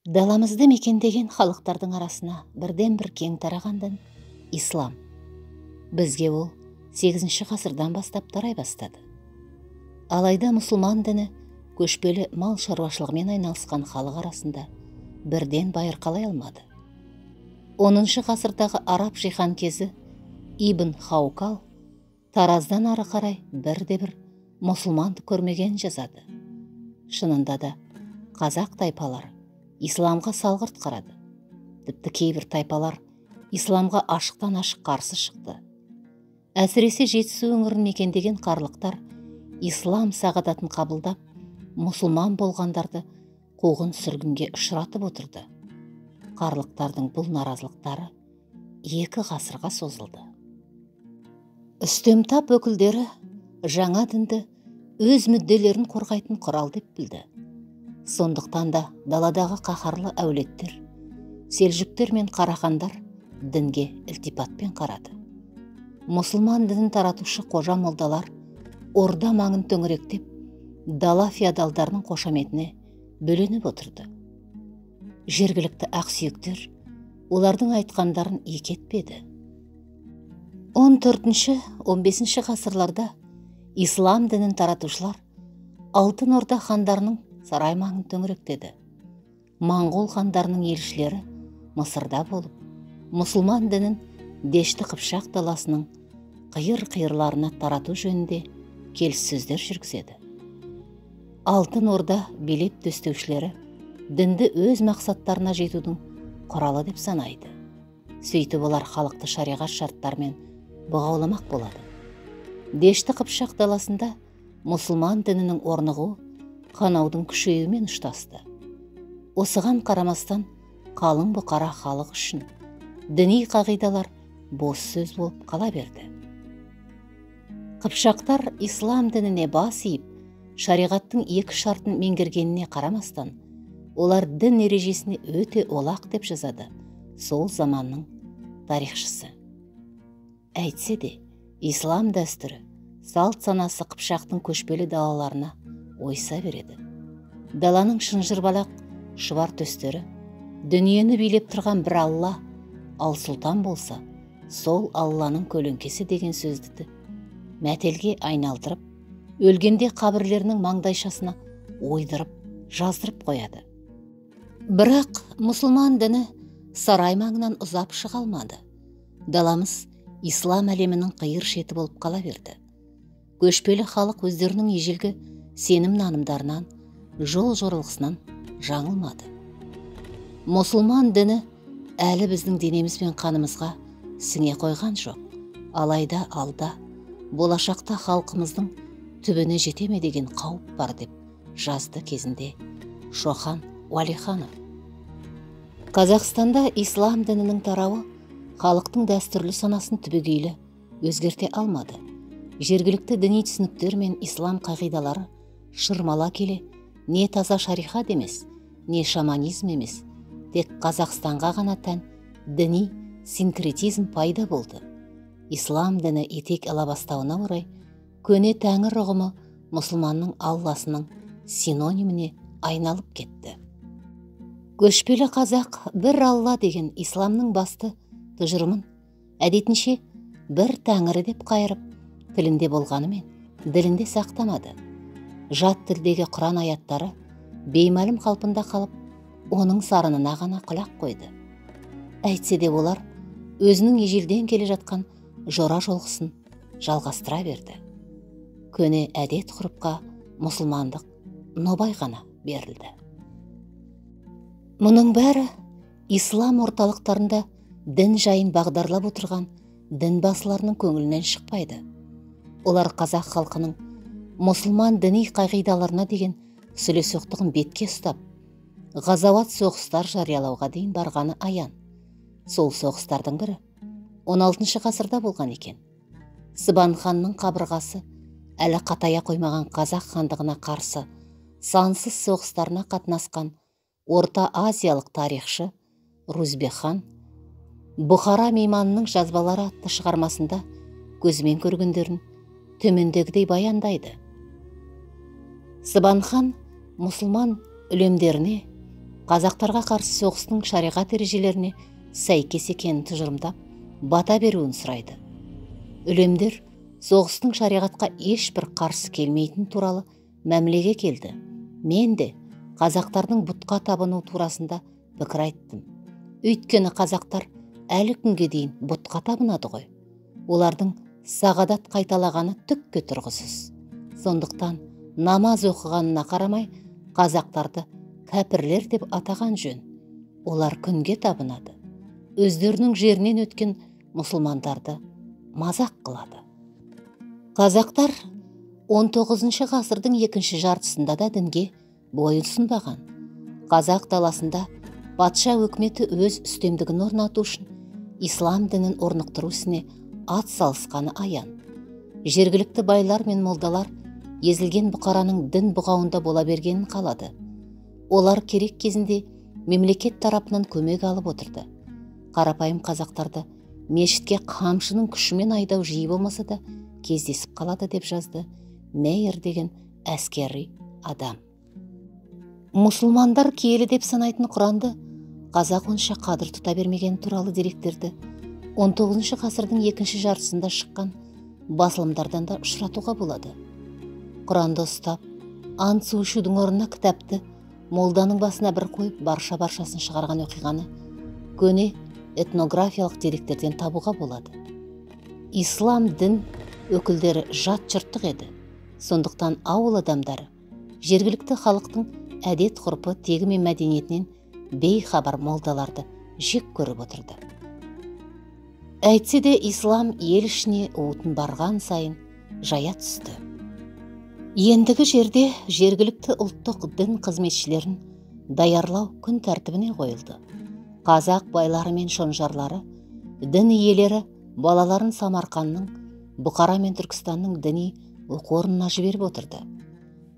Даламызды мекендеген халықтардың арасына бірден бір кең тарағандан ислам. Бізге ол 8 ғасырдан бастап тарай бастады. Алайда мұсылман діні көшпелі мал шаруашылығымен айналысқан халық арасында бірден байырқалай алмады. 10 ғасырдағы араб жихан кезі Ибн Хаукал Тараздан ары қарай бірде-бір мұсылманды көрмеген жазады. Шынында да қазақ тайпалары исламға салғырт қарады. Тіпті кейбір тайпалар исламға ашықтан ашық қарсы шықты. Әсіресе Жетісу өңірін мекендеген қарлықтар ислам сағадатын қабылдап, мұсылман болғандарды қуғын сүргінге ұшыратып отырды. Қарлықтардың бұл наразылықтары 2 ғасырға созылды. Үстемтап өкілдері жаңа дінді өз мүдделерін қорғайтын құрал деп білді. Сондықтан да даладағы қаһарлы әулеттер, селжүктер мен қарахандар дінге ілтипатпен қарады. Мұсылман дінін таратушы қожа молдалар орда маңын төңіректеп, дала феодалдарының қошаметіне бөленіп отырды. Жергілікті ақсүйектер олардың айтқандарын екетпеді. 14-15 ғасырларда ислам дінін таратушылар Алтын Орда хандарының сарай маңын төңіректеді. Моңғол хандарының елшілері Мысырда болып, мұсылман дінін Дешті Қыпшақ даласының қиыр-қиырларына тарату жөнінде келіссөздер жүргізеді. Алтын Орда билеп төстеушілері дінді өз мақсаттарына жетудің құралы деп санайды. Сөйтіп олар халықты шариғат шарттарымен бұғауламақ болады. Дешті Қыпшақ даласында мұсылман дінінің орнығуы қанаудың күшеюімен ұштасты. Осыған қарамастан қалың бұқара халық үшін діни қағидалар бос сөз болып қала берді. Қыпшақтар ислам дініне бас иіп, шариғаттың 2 шартын меңгергеніне қарамастан, олар дін ережесіне өте олақ деп жазады сол заманның тарихшысы. Әйтсе де, ислам дәстүрі, салт санасы Қыпшақтың көшпелі далаларына ойса береді. Даланың шынжырбалақ шұбар төстері дүниені билеп тұрған бір Алла, ал сұлтан болса, сол Алланың көлеңкесі деген сөзді мәтелге айналдырып, өлгенде қабірлерінің маңдайшасына ойдырып, жаздырып қояды. Бірақ мұсылман діні сарай маңынан ұзап шыға алмады. Даламыз ислам әлемінің қиыр шеті болып қала берді. Көшпелі халық өздерінің ежелгі сенім нанымдарынан, жол жорылғысынан жаңылмады. Мұсылман діні әлі біздің денеміз бен қанымызға сіңе қойған жоқ. Алайда алда, болашақта халқымыздың түбіне жетеме деген қауіп бар деп жазды кезінде Шохан Уәлиханов. Қазақстанда ислам дінінің тарауы халықтың дәстүрлі санасын түбегейлі өзгерте алмады. Жергілікті діни түсініктер мен ислам қағидалары шырмала келе, не таза шариғат емес, не шаманизм емес, тек Қазақстанға ғана тән діни синкретизм пайда болды. Ислам діні етек ала бастауына орай, көне тәңір ұғымы мұсылманның Алласының синониміне айналып кетті. Көшпелі қазақ бір Алла деген исламның басты тұжырымын әдетінше бір тәңірі деп қайырып, тілінде болғанымен ділінде сақтамады. Жат тілдегі Құран аяттары беймәлім қалпында қалып, оның сарынына ғана құлақ қойды. Әйтсе де олар өзінің ежелден келе жатқан жора жолғысын жалғастыра берді. Көне әдет ғұрыпқа мұсылмандық нобай ғана берілді. Мұның бәрі ислам орталықтарында дін жайын бағдарлап отырған дін басыларының көңілінен шықпайды. Олар қазақ халқының мұсылман діни қағидаларына деген сүлесоқтығын бетке ұстап, ғазауат соғыстар жариялауға дейін барғаны аян. Сол соғыстардың бірі 16 ғасырда болған екен. Сыбан ханның қабырғасы әлі қатая қоймаған қазақ хандығына қарсы сансыз соғыстарына қатынасқан Орта Азиялық тарихшы Рузбек хан Бұхара мейманының жазбалары атты шығармасында көзімен көргендерін төмендегідей баяндайды. Сыбан хан мұсылман үлемдеріне қазақтарға қарсы соғыстың шариғат ережелеріне сәйкес екенін тұжырымдап, бата беруін сұрайды. Үлемдер соғыстың шариғатқа ешбір қарсы келмейтін туралы мәмілеге келді. Мен де қазақтардың бұтқа табыну турасында пікір айттым. Өйткені қазақтар әлі күнге дейін бұтқа табынады ғой. Олардың сағадат қайталағаны түкке тұрғысыз. Сондықтан намаз оқығанына қарамай, қазақтарды кәпірлер деп атаған жөн. Олар күнге табынады. Өздерінің жерінен өткен мұсылмандарды мазақ қылады. Қазақтар 19 ғасырдың екінші жартысында да дінге бойұсынбаған. Қазақ даласында патша өкіметі өз үстемдігін орнату үшін ислам дінін орнықтыру ісіне ат салысқаны аян. Жергілікті байлар мен молдалар езілген бұқараның дін бұғауында бола бергенін қалады. Олар керек кезінде мемлекет тарапынан көмек алып отырды. Қарапайым қазақтарды мешітке қамшының күшімен айдау жиі болмаса да кездесіп қалады деп жазды Мейер деген әскери адам. Мұсылмандар киелі деп санайтын Құранды қазақ онша қадір тұта бермеген туралы деректерді 19 ғасырдың екінші жартысында шыққан басылымдардан да ұшыратуға болады. Құранды ұстап, ант су ішудің орнына кітапты молданың басына бір қойып баршасын шығарған оқиғаны көне этнографиялық деректерден табуға болады. Ислам дін өкілдері жат жұрттық еді. Сондықтан ауыл адамдары жергілікті халықтың әдет ғұрпы тегі мен мәдениетінен бейхабар молдаларды жек көріп отырды. Әйтсе де ислам ел ішіне уытын барған сайын жая түсті. Ендігі жерде жергілікті ұлттық дін қызметшілерін даярлау күн тәртібіне қойылды. Қазақ байлары мен шонжарлары, дін иелері балаларын Самарқанның, Бұқара мен Түркістанның діни оқу орнына жіберіп отырды.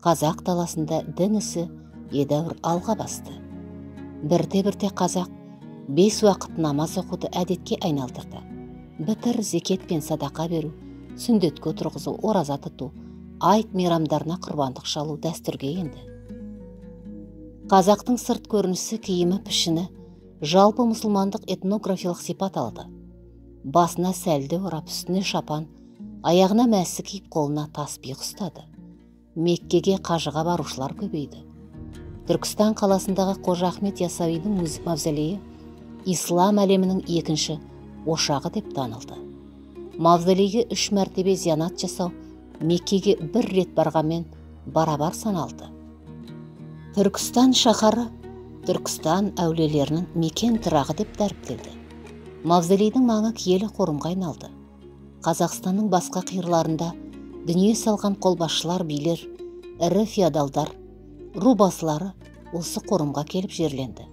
Қазақ даласында дін ісі едәуір алға басты. Бірте-бірте қазақ 5 уақыт намаз оқуды әдетке айналдырды. Бітір зекет пен садақа беру, сүндетке отырғызу, ораза тұту, айт мейрамдарына құрбандық шалу дәстүрге енді. Қазақтың сырт көрінісі, киімі, пішіні жалпы мұсылмандық этнографиялық сипат алды. Басына сәлде орап, үстіне шапан, аяғына мәсі киіп, қолына таспиқ ұстады. Меккеге қажыға барушылар көбейді. Түркістан қаласындағы Қожа Ахмет Яссауидің мавзолейі ислам әлемінің екінші ошағы деп танылды. Мавзолейге 3 мәртебе зиянат жасау Меккеге 1 рет барғанмен барабар саналды. Түркістан шаһары Түркістан әулиелерінің мекен тұрағы деп дәріптелді. Мавзолейдің маңы киелі қорымға айналды. Қазақстанның басқа қиырларында дүние салған қолбасшылар, билер, ірі феодалдар, ру басылары осы қорымға келіп жерленді.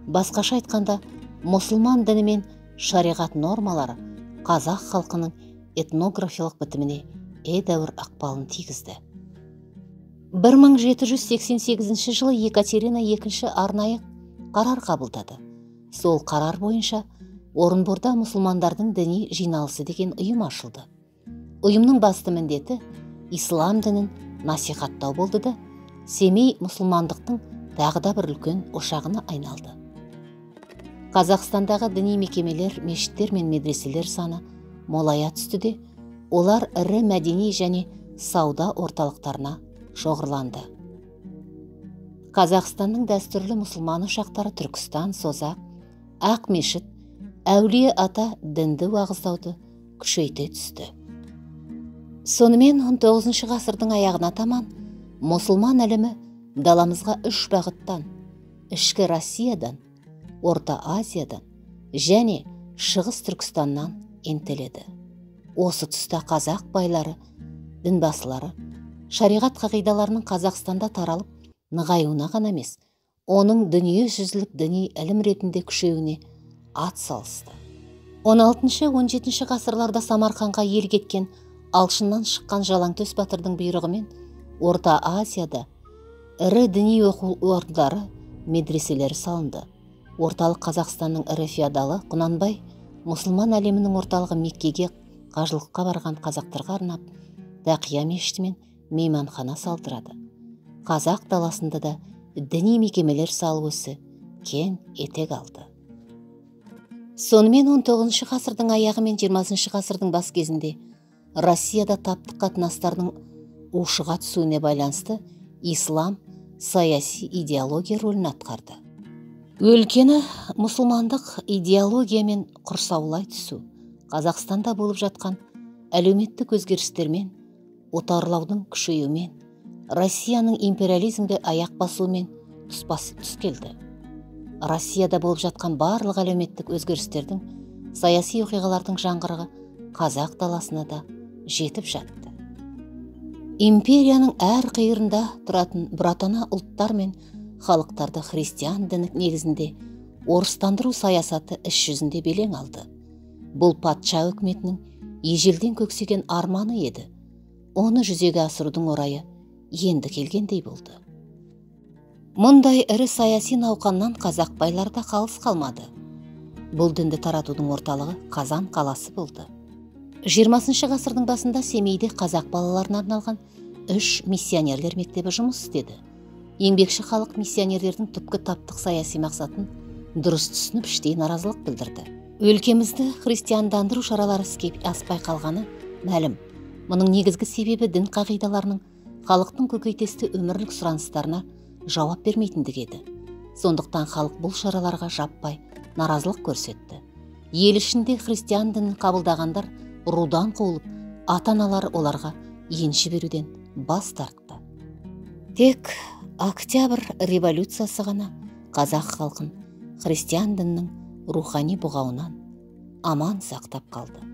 Басқаша айтқанда, мұсылман діні мен шариғат нормалары қазақ халқының этнографиялық бітіміне едәуір ықпалын тигізді. 1788 жылы Екатерина II арнайы қарар қабылдады. Сол қарар бойынша Орынборда мұсылмандардың діни жиналысы деген ұйым ашылды. Ұйымның басты міндеті ислам дінін насихаттау болды да, Семей мұсылмандықтың тағы да бір үлкен ошағына айналды. Қазақстандағы діни мекемелер, мешіттер мен медреселер саны молая түсті де, олар ірі мәдени және сауда орталықтарына шоғырланды. Қазақстанның дәстүрлі мұсылман ошақтары Түркістан, Созақ, Ақмешіт, Әулие ата дінді уағыздауды күшейте түсті. Сонымен 19 ғасырдың аяғына таман мұсылман әлемі даламызға 3 бағыттан, ішкі Россиядан, Орта Азиядан және Шығыс Түркістаннан ентеледі. Осы тұста қазақ байлары, дінбасылары, шариғат қағидаларының Қазақстанда таралып, нығаюына ғана емес, оның дүниежүзілік діни ілім ретінде күшеуіне ат салысты. 16-17 ғасырларда Самарқанға ел кеткен алшыннан шыққан Жалаңтөс батырдың бұйрығымен Орта Азияда ірі діни оқу орындары, медреселері салынды. Орталық Қазақстанның ірі феодалы Құнанбай мұсылман әлемінің орталығы Меккеге қажылыққа барған қазақтарға арнап Тақия мешіті мен мейманхана салдырады. Қазақ даласында да діни мекемелер салу ісі кең етек алды. Сонымен 19 ғасырдың аяғы мен 20 ғасырдың бас кезінде Россияда таптық қатынастардың ушыға түсуіне байланысты ислам саяси идеология рөлін атқарды. Өлкені мұсылмандық идеологиямен құрсаулай түсу, Қазақстанда болып жатқан әлеуметтік өзгерістермен, отарлаудың күшеюімен, Россияның империализмге аяқ басуымен тұспа тұс келді. Россияда болып жатқан барлық әлеуметтік өзгерістердің, саяси оқиғалардың жаңғырығы қазақ даласына да жетіп жатты. Империяның әр қиырында тұратын бұратана ұлттар мен халықтарды христиан діні негізінде орыстандыру саясаты іс жүзінде белең алды. Бұл патша үкіметінің ежелден көксеген арманы еді. Оны жүзеге асырудың орайы енді келгендей болды. Мұндай ірі саяси науқаннан қазақ байларда қалыс қалмады. Бұл дінді таратудың орталығы Қазан қаласы болды. 20 ғасырдың басында Семейде қазақ балаларына арналған 3 миссионерлер мектебі жұмыс істеді. Еңбекші халық миссионерлердің түпкі таптық саяси мақсатын дұрыс түсініп іштей наразылық білдірді. Өлкемізді христиандандыру шаралары іске аспай қалғаны мәлім. Мұның негізгі себебі дін қағидаларының халықтың көкейтесті өмірлік сұраныстарына жауап бермейтіндігі еді. Сондықтан халық бұл шараларға жаппай наразылық көрсетті. Ел ішінде христиан дінін қабылдағандар рудан қуылып, ата-аналары оларға енші беруден бас тартты. Тек Октябрь революциясы ғана қазақ халқын христиан дінінің рухани бұғауынан аман сақтап қалды.